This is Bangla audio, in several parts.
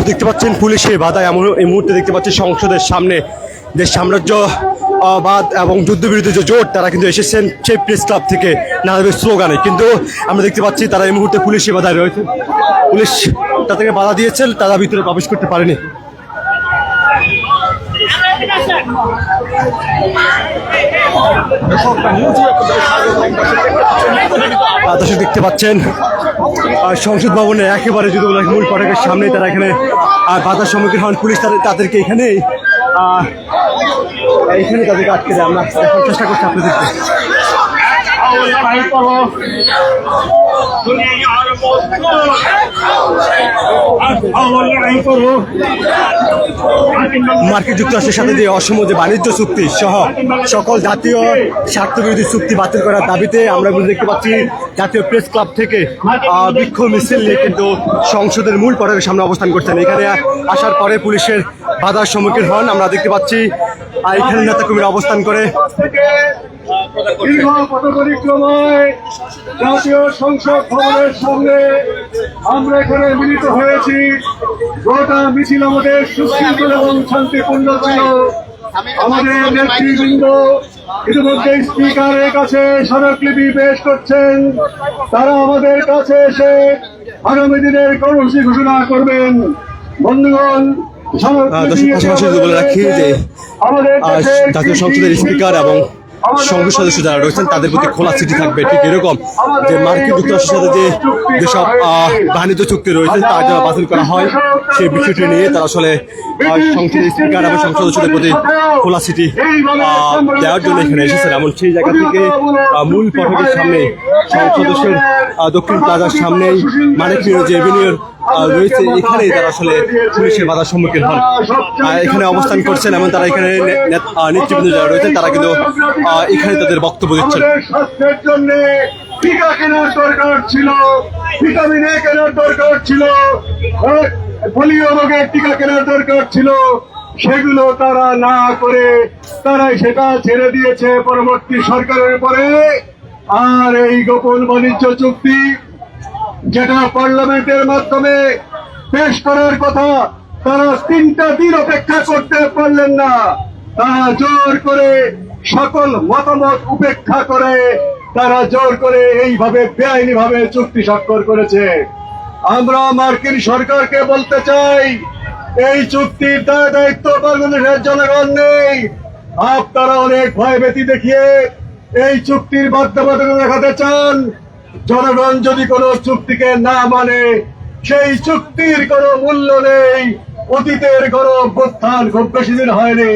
দেখতে পাচ্ছেন পুলিশের বাধা এই মুহূর্তে দেখতে পাচ্ছি সংসদের সামনে দেশ সাম্রাজ্যবাদ এবং যুদ্ধবিরোধী যে জোট তারা কিন্তু এসেছেন সেই প্রেস ক্লাব থেকে নানাভাবে স্লোগানে, কিন্তু আমরা দেখতে পাচ্ছি তারা এই মুহূর্তে পুলিশের বাধায় রয়েছে। পুলিশ তাদেরকে বাধা দিয়েছেন, তারা ভিতরে প্রবেশ করতে পারেনি। দর্শক দেখতে পাচ্ছেন সংসদ ভবনের একেবারে যদি মূল ফটকের সামনে তারা এখানে বাধার সম্মুখীন হন। পুলিশ তাদেরকে এখানেই তাদেরকে আটকে দেয়। আমরা দেখার চেষ্টা করছি আপনাদেরকে। মার্কিন যুক্তরাষ্ট্রের সাথে যে অসম যে বাণিজ্য চুক্তি সহ সকল জাতীয় স্বার্থবিরোধী চুক্তি বাতিল করার দাবিতে আমরা দেখতে পাচ্ছি জাতীয় প্রেস ক্লাব থেকে বিক্ষোভ মিছিল নিয়ে কিন্তু সংসদের মূল ফটকের সামনে অবস্থান করছেন। এখানে আসার পরে পুলিশের বাধার সম্মুখীন হন। আমরা দেখতে পাচ্ছি এখানে নেতাকর্মীরা অবস্থান করে দীর্ঘ পথপরিক্রমায় জাতীয় সংসদ ভবনের সামনে আমরা এখানে মিলিত হয়েছি। গোটা মিছিল আমাদের সুশৃঙ্খল এবং শান্তিপূর্ণ ছিল। আমাদের নেতৃবৃন্দ ইতিমধ্যে স্পিকারের কাছে স্মারকলিপি পেশ করছেন। তারা আমাদের কাছে এসে আগামী দিনের কর্মসূচি ঘোষণা করবেন। বন্ধুগণ, বলে রাখি যে জাতীয় সংসদের স্পিকার এবং সংসদ সদস্য যারা রয়েছেন তাদের প্রতি খোলা চিঠি থাকবে। ঠিক এরকম যে মার্কিন যুক্তরাষ্ট্রের সাথে যেসব বাণিজ্য চুক্তি রয়েছে তা যেন বাতিল করা হয় সেই বিষয়টি নিয়ে তারা আসলে সংসদের স্পিকার এবং সংসদ সদস্যদের প্রতি খোলা চিঠি দেওয়ার জন্য এখানে এসেছেন। এমন সেই জায়গা থেকে মূল ফটকের সামনে সদস্যের দক্ষিণ প্লাজার সামনেই মানিকমিয়া যে এভিনিউর রয়েছে এখানেই তারা আসলে পুলিশের বাধার সম্মুখীন হন। এখানে অবস্থান করছেন এবং তারা এখানে নেতৃবৃন্দ যারা রয়েছেন তারা কিন্তু এখানে তাদের বক্তব্য দিচ্ছেন। স্বাস্থ্যের জন্য টিকা কেনার দরকার ছিল, ভিটামিন এ কেনার দরকার ছিল, পোলিও রোগের টিকা কেনার দরকার ছিল, সেগুলো তারা না করে তারাই সেটা ছেড়ে দিয়েছে পরবর্তী সরকারের উপরে। আর এই গোপন বাণিজ্য চুক্তি যেটা পার্লামেন্টের মাধ্যমে পেশ করার কথা তারা 3টা দিন অপেক্ষা করতে পারলেন না। তারা জোর করে সকল মতামত উপেক্ষা করে তারা জোর করে এইভাবে বেআইনি ভাবে চুক্তি স্বাক্ষর করেছে। আমরা মার্কিন সরকারকে বলতে চাই, এই চুক্তির দায় দায়িত্ব বাংলাদেশের জনগণ নেই। আপনারা অনেক ভয়ভীতি দেখিয়ে এই চুক্তির বাধ্যবাধকতা দেখাতে চান। জনগণ যদি কোনো চুক্তিকে না মানে সেই চুক্তির কোনো মূল্য নেই। অতীতের গণ অভ্যুত্থান খুব বেশি দিন হয়নি,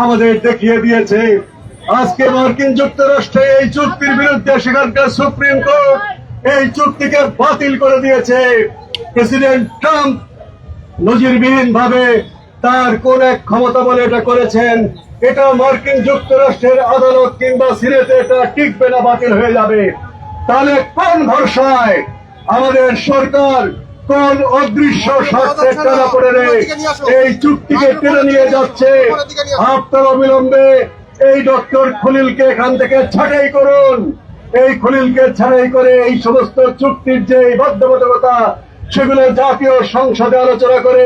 আমাদের দেখিয়ে দিয়েছে। আজকে মার্কিন যুক্তরাষ্ট্রে এই চুক্তির বিরুদ্ধে সেখানকার সুপ্রিম কোর্ট এই চুক্তিকে বাতিল করে দিয়েছে। প্রেসিডেন্ট ট্রাম্প নজিরবিহীন ভাবে তার কোন এক ক্ষমতা বলে এটা করেছেন। এটা মার্কিন যুক্তরাষ্ট্রের আদালত কিংবা সিনেটে এটা টিকবে না, বাতিল হয়ে যাবে। তাহলে কোন ভরসায় আমাদের সরকার কোন অদৃশ্য স্বার্থের টানাপোড়েনে এই চুক্তিকে টেনে নিয়ে যাচ্ছে? আপনারা অবিলম্বে এই ডক্টর খলিলকে এখান থেকে ছাঁটাই করুন। এই খলিলকে ছাঁটাই করে এই সমস্ত চুক্তির যে বাধ্যবাধকতা সেগুলো জাতীয় সংসদে আলোচনা করে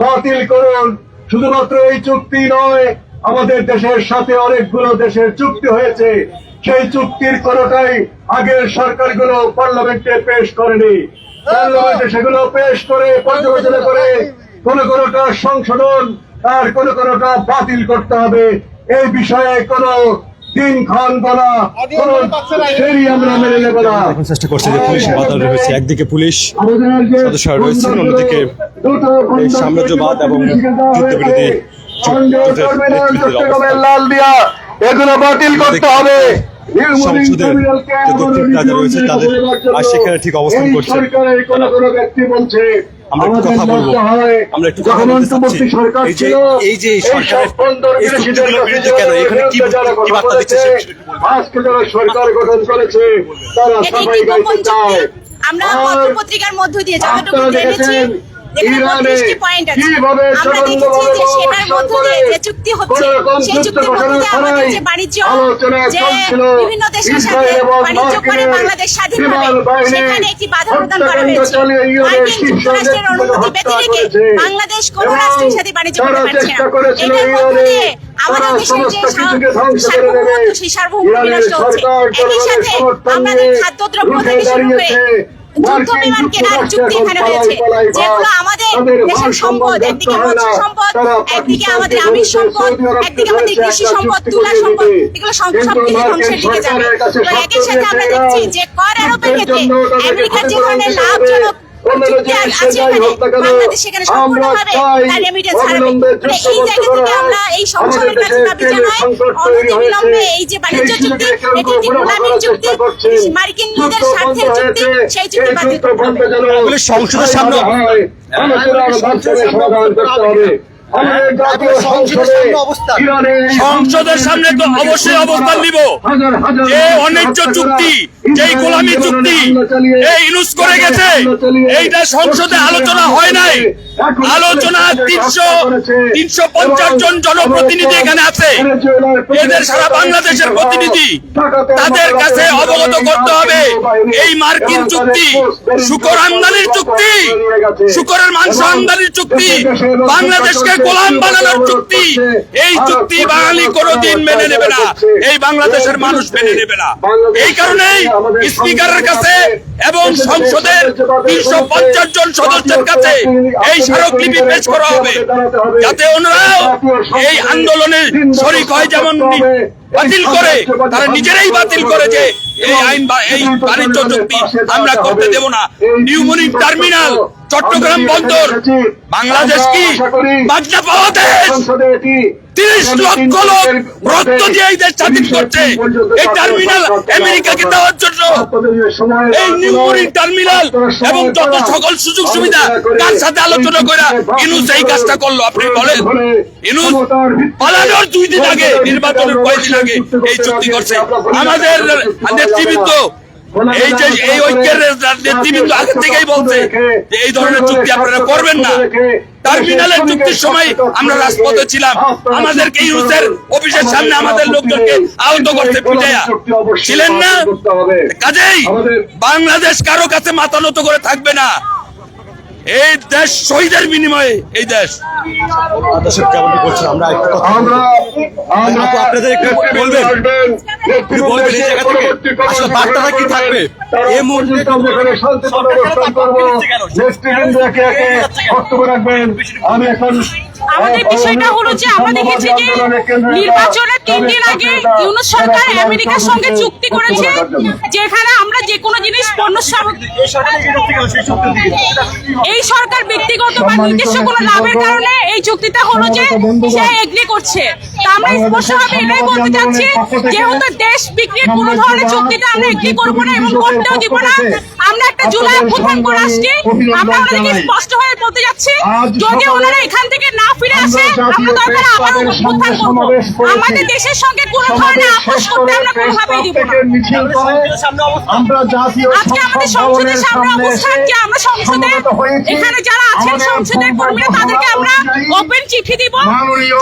বাতিল করুন। শুধুমাত্র এই চুক্তি নয়, আমাদের দেশের সাথে অনেকগুলো দেশের চুক্তি হয়েছে, সেই চুক্তির কোনটাই আগের সরকারগুলো পার্লামেন্টে পেশ করেনি। পার্লামেন্টে সেগুলো পেশ করে পর্যালোচনা করে কোনটা সংশোধন আর কোনটা বাতিল করতে হবে। এই বিষয়ে কোন দিনক্ষণ বলা সেই আমরা মেনে নেব না। চেষ্টা করছে যে পুলিশের বাধা রয়েছে, একদিকে পুলিশ সদস্য রয়েছেন, অন্যদিকে সাম্রাজ্যবাদ এবং যুদ্ধবিরোধী লাল দিয়া এগুলো বাতিল করতে হবে। সংসদের যে দক্ষিণ প্লাজা রয়েছে তাদের আর সেখানে ঠিক অবস্থান করছে। কোন ব্যক্তি বলছে আমরা একটু কথা বলবো, আমরা একটু কথা বলতে চাচ্ছি এই যে সরকারের এই চুক্তিগুলোর বিরুদ্ধে কেন এখানে কি বার্তা দিচ্ছে আজকে যারা সরকার গঠন করেছে তারা সবাই গাইতে চায়। আমরা পত্রিকার মধ্য দিয়ে যতটুকু জেনেছি ইরানে কিভাবে সেটার মধ্য দিয়ে যে চুক্তি হচ্ছে সেই চুক্তির মধ্য দিয়ে আমাদের যে বাণিজ্য যে বিভিন্ন দেশের সাথে বাণিজ্য করে বাংলাদেশ স্বাধীনভাবে সেখানে একটি বাধা প্রদান করা হয়েছে। মার্কিন যুক্তরাষ্ট্রের অনুমতি ব্যতি রেখে বাংলাদেশ কোনো রাষ্ট্রের সাথে বাণিজ্য করতে পারছে না। এটার মধ্য দিয়ে আমাদের দেশের যে সার্বভৌমত্ব সেই সার্বভৌমত্ব বিনষ্ট হচ্ছে। একই সাথে আমাদের খাদ্যদ্রব্য থেকে শুরু করে যুদ্ধ বিমান কেনার চুক্তি এখানে হয়েছে, যেগুলো আমাদের দেশের সম্পদ, একদিকে মৎস্য সম্পদ, একদিকে আমাদের আমিষ সম্পদ, একদিকে আমাদের কৃষি সম্পদ, তুলা সম্পদ, এগুলো সবকিছু ধ্বংসের দিকে যাবে। তো একই সাথে আমরা দেখছি যে কর আরোপের ক্ষেত্রে আমেরিকার যে ধরনের লাভজনক চুক্তি আছে এখানে, বাংলাদেশ সেখানে সম্পূর্ণভাবে তার রেমিটেন্স হারাবে। এই জায়গা থেকে আমরা এই সংসদের কাছে দাবি জানাই, অনতিবিলম্বে এই যে বাণিজ্য চুক্তি, এটি একটি গোলামীর চুক্তি, মার্কিনদের স্বার্থের চুক্তি, সেই চুক্তি বাতিল করতে হবে। সংসদের সামনে সমাধান করতে হবে। সংসদের সামনে তো অবশ্যই অবস্থান নিব। যে অন্যায্য চুক্তি, যেই গোলামী চুক্তি এই ইউনুস করে গেছে, এইটা সংসদে আলোচনা হয় নাই। আলোচনা 350 জন জনপ্রতিনিধি এখানে আছে, এদের সারা বাংলাদেশের প্রতিনিধি, তাদের কাছে অবগত করতে হবে এই মার্কিন চুক্তি শূকর আমদানির চুক্তি, শূকরের মাংস আমদানির চুক্তি, বাংলাদেশকে গোলাম বানানোর চুক্তি, এই চুক্তি বাঙালি কোনোদিন মেনে নেবে না, এই বাংলাদেশের মানুষ মেনে নেবে না। এই কারণেই স্পিকারের কাছে এবং সংসদের 350 জন সদস্যের কাছে এই স্মারকলিপি পেশ করা হবে, যাতে ওনারাও এই আন্দোলনে শরীক হয়। যেমন বাতিল করে, তারা নিজেরাই বাতিল করে যে এই আইন বা এই বাণিজ্য চুক্তি আমরা করতে দেব না। নিউ মনির টার্মিনাল, চট্টগ্রাম বন্দর, বাংলাদেশ কি বাগদা পাওয়া দেশ? 30 লক্ষ লোক রক্ত দিয়ে এই দেশ স্বাধীন করছে। এই টার্মিনাল আমেরিকাকে দেওয়ার জন্য এই নিউ মনির টার্মিনাল এবং যত সকল সুযোগ সুবিধা কার সাথে আলোচনা করে ইউনুস এই কাজটা করলো? আপনি বলেন। ইউনুস পালানোর 2 দিন আগে, নির্বাচনের কয়েকদিন আগে এই চুক্তি করছে। আমাদের নেতৃবৃন্দ, এই যে এই ঐক্যের নেতৃবৃন্দ আগে থেকেই বলছে যে এই ধরনের চুক্তি আপনারা করবেন না। টার্মিনালের চুক্তির সময় আমরা রাজপথে ছিলাম, আমাদেরকে ইউনুসের অফিসের সামনে আমাদের লোকজনকে আহত করতে পিটাইয়া ছিলেন না। কাজেই বাংলাদেশ কারো কাছে মাথা নত করে থাকবে না। এই দেশ শহীদের বিনিময়ে এই দেশ। দর্শক কেমন করছেন, আমরা একটু কথা বলবো। আপনাদের একটু বলবেন এই জায়গা থেকে আসলে বার্তাটা কি থাকবে এই মুহূর্তে? আমি এখন আমাদের বিষয়টা হলো যে আমরা দেখেছি যে নির্বাচনের 3 দিন আগে ইউনুস সরকার আমেরিকার সঙ্গে চুক্তি করেছে, যেখানে আমরা যে কোনো জিনিস পণ্য এই সরকার ব্যক্তিগত বা নিজস্ব কোনো লাভের কারণে এই চুক্তিটা হলো যে সে এগ্রি করছে। তা আমরা স্পষ্টভাবে এটাই বলতে চাচ্ছি, যেহেতু দেশ বিক্রির কোনো ধরনের চুক্তিটা আমরা এগ্রি করবো না এবং করতেও দিব না। আমরা একটা জুলাই অভ্যুত্থান করে আসছি, আমরা ওনাদেরকে স্পষ্ট হয়ে বলতে যাচ্ছি, যদি ওনারা এখান থেকে না ফিরে আসে আমরা দরকার আবার অভ্যুত্থান করবো। আমাদের দেশের সঙ্গে কোনো ধরনের আপোষ করতে আমরা কোনোভাবেই দিব না। আজকে আমাদের সংসদের সামনে অবস্থান যে আমরা সংসদে এখানে যারা আছেন সংসদের কর্মীরা, তাদেরকে আমরা ওপেন চিঠি দিব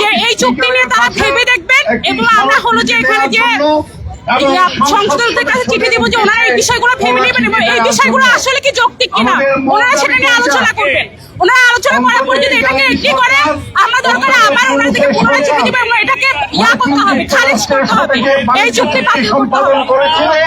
যে এই চুক্তি নিয়ে তারা ভেবে দেখবেন, এবং আমরা হলো যে এখানে যে সংসদের কাছে চিঠি দিব যে ওনারা এই বিষয়গুলো ভেবে নেবেন এবং এই বিষয়গুলো আসলে কি যৌক্তিক কিনা ওনারা সেটা নিয়ে আলোচনা করবেন। ওনারা আলোচনা করার পর যদি এটাকে এগ্রি করে, আমরা দরকার আবার ওনাদেরকে পুনরায় চিঠি দিব এবং এটাকে করতে হবে, খারিজ করতে হবে, এই চুক্তি বাতিল করতে হবে।